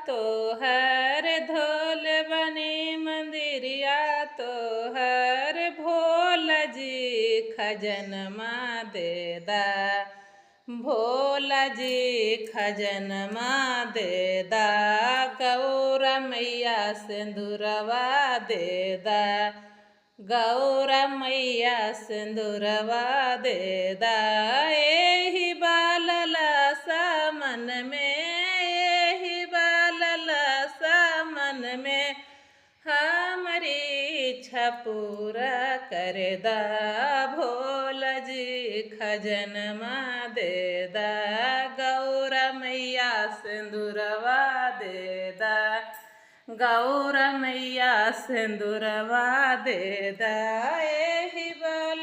तो हर धोल बनी मंदिरिया तो हर भोला जी खजनमा देदा भोला जी खजनमा देदा गौरा मैया सिंदूरवा देदा गौरा मैया सिंदूरवा देदा एही बालला मन में एही बालला मन में हमारी इच्छा पूरा कर दा भोला जी खजनमा देदा गौरा मैया सिंदूरवा देदा गौरा मैया सिंदूरवा देदा एही बाल